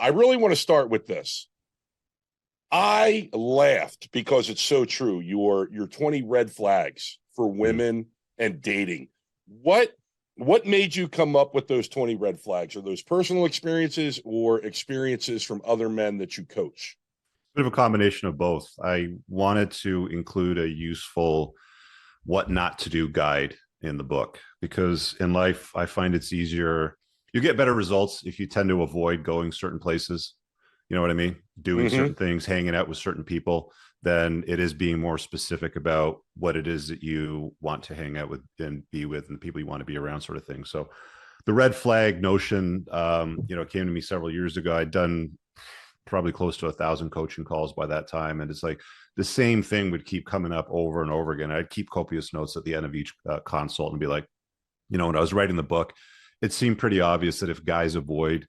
I really want to start with this. I laughed because it's so true. Your 20 red flags for women and dating. What made you come up with those 20 red flags? Are those personal experiences or experiences from other men that you coach? Bit of a combination of both. I wanted to include a useful what not to do guide in the book because in life, I find it's easier. You get better results if you tend to avoid going certain places. You know what I mean? Doing certain things, hanging out with certain people, than it is being more specific about what it is that you want to hang out with and be with and the people you want to be around, sort of thing. So the red flag notion, came to me several years ago. I'd done probably close to 1,000 coaching calls by that time. And it's like the same thing would keep coming up over and over again. I'd keep copious notes at the end of each consult and be like, when I was writing the book, it seemed pretty obvious that if guys avoid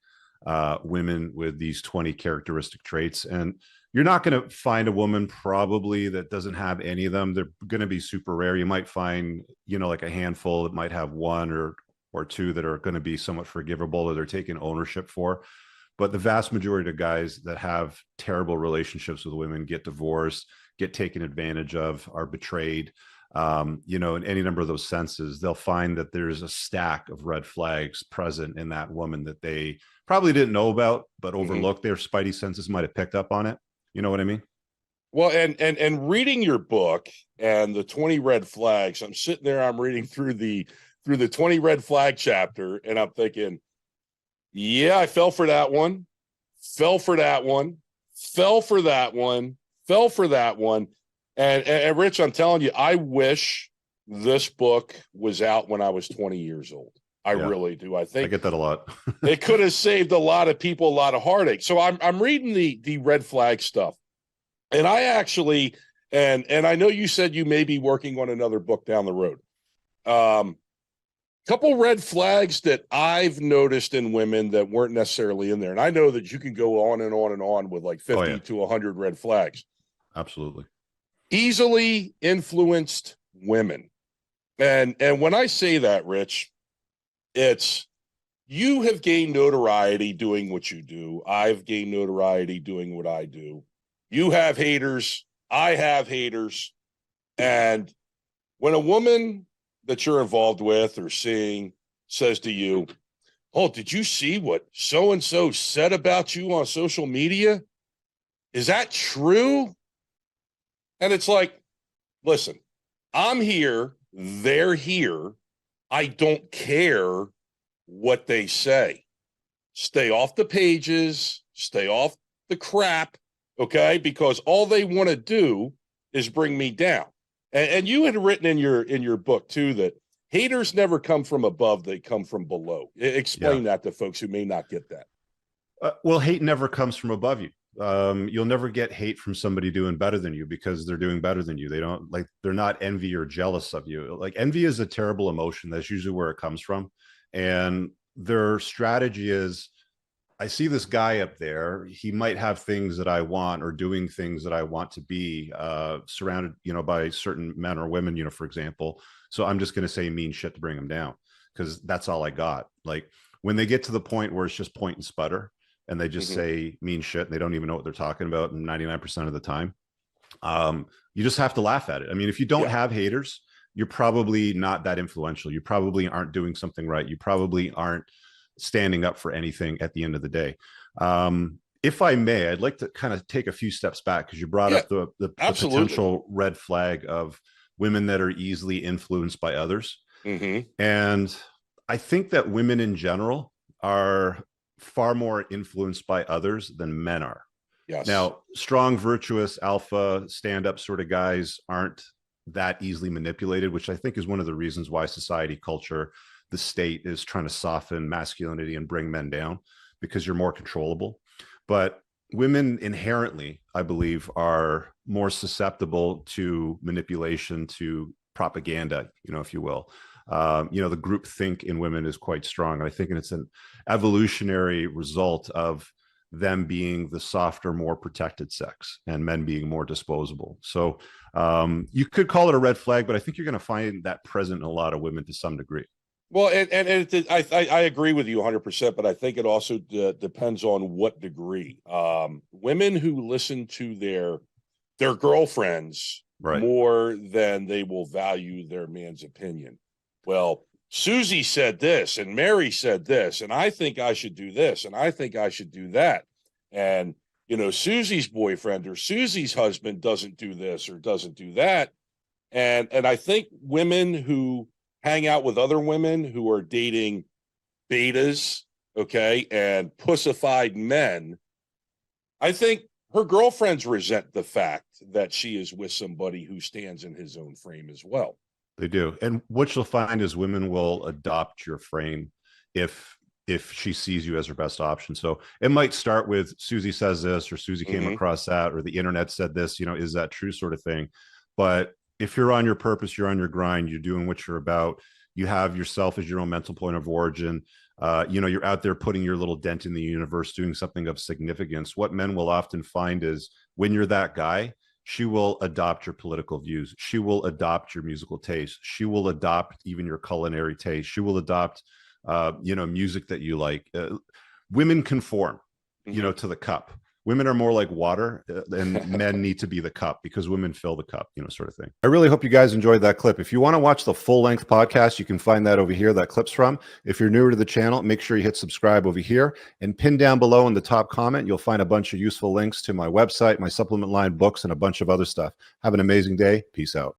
women with these 20 characteristic traits, and you're not going to find a woman probably that doesn't have any of them. They're going to be super rare. You might find, like a handful that might have one or two that are going to be somewhat forgivable or they're taking ownership for. But the vast majority of guys that have terrible relationships with women, get divorced, get taken advantage of, are betrayed, in any number of those senses, they'll find that there's a stack of red flags present in that woman that they probably didn't know about, but overlooked. Their spidey senses might have picked up on it. You know what I mean? Well, and reading your book and the 20 red flags, I'm sitting there, I'm reading through the 20 red flag chapter, and I'm thinking, yeah, I fell for that one, fell for that one, fell for that one, fell for that one. And Rich, I'm telling you, I wish this book was out when I was 20 years old. I really do. I think I get that a lot. it could have saved a lot of people a lot of heartache. So I'm reading the red flag stuff. And I actually, and I know you said you may be working on another book down the road. Couple red flags that I've noticed in women that weren't necessarily in there. And I know that you can go on and on and on with like 50 to 100 red flags. Absolutely. Easily influenced women. And when I say that, Rich, it's you have gained notoriety doing what you do. I've gained notoriety doing what I do. You have haters. I have haters. And when a woman that you're involved with or seeing says to you, oh, did you see what so-and-so said about you on social media? Is that true? And it's like, listen, I'm here, they're here. I don't care what they say. Stay off the pages, stay off the crap, okay? Because all they want to do is bring me down. And you had written in your book too that haters never come from above; they come from below. Explain that to folks who may not get that. Well, hate never comes from above you. You'll never get hate from somebody doing better than you because they're doing better than you. They're not envy or jealous of you. Like envy is a terrible emotion. That's usually where it comes from. And their strategy is, I see this guy up there. He might have things that I want or doing things that I want to be, surrounded, by certain men or women, for example. So I'm just going to say mean shit to bring him down because that's all I got. Like when they get to the point where it's just point and sputter and they just say mean shit and they don't even know what they're talking about 99% of the time, you just have to laugh at it. I mean, if you don't have haters, you're probably not that influential. You probably aren't doing something right. You probably aren't standing up for anything at the end of the day. If I may, I'd like to kind of take a few steps back because you brought up the potential red flag of women that are easily influenced by others. And I think that women in general are far more influenced by others than men are. Yes. Now, strong, virtuous, alpha, stand-up sort of guys aren't that easily manipulated, which I think is one of the reasons why society, culture, the state is trying to soften masculinity and bring men down because you're more controllable. But women inherently, I believe, are more susceptible to manipulation, to propaganda, if you will. The group think in women is quite strong. And I think it's an evolutionary result of them being the softer, more protected sex and men being more disposable. So you could call it a red flag, but I think you're going to find that present in a lot of women to some degree. Well, I agree with you 100%, but I think it also depends on what degree. Women who listen to their girlfriends Right. more than they will value their man's opinion. Well, Susie said this, and Mary said this, and I think I should do this, and I think I should do that. And Susie's boyfriend or Susie's husband doesn't do this or doesn't do that. And I think women who hang out with other women who are dating betas, okay, and pussified men, I think her girlfriends resent the fact that she is with somebody who stands in his own frame as well. They do. And what you'll find is women will adopt your frame if she sees you as her best option. So it might start with Susie says this, or Susie came across that, or the internet said this, is that true, sort of thing. But if you're on your purpose, you're on your grind, you're doing what you're about, you have yourself as your own mental point of origin, you're out there putting your little dent in the universe, doing something of significance. What men will often find is when you're that guy, she will adopt your political views. She will adopt your musical taste. She will adopt even your culinary taste. She will adopt, music that you like. Women conform, to the cup. Women are more like water, and men need to be the cup because women fill the cup, sort of thing. I really hope you guys enjoyed that clip. If you want to watch the full length podcast, you can find that over here, that clip's from. If you're newer to the channel, make sure you hit subscribe over here, and pin down below in the top comment, you'll find a bunch of useful links to my website, my supplement line, books, and a bunch of other stuff. Have an amazing day. Peace out.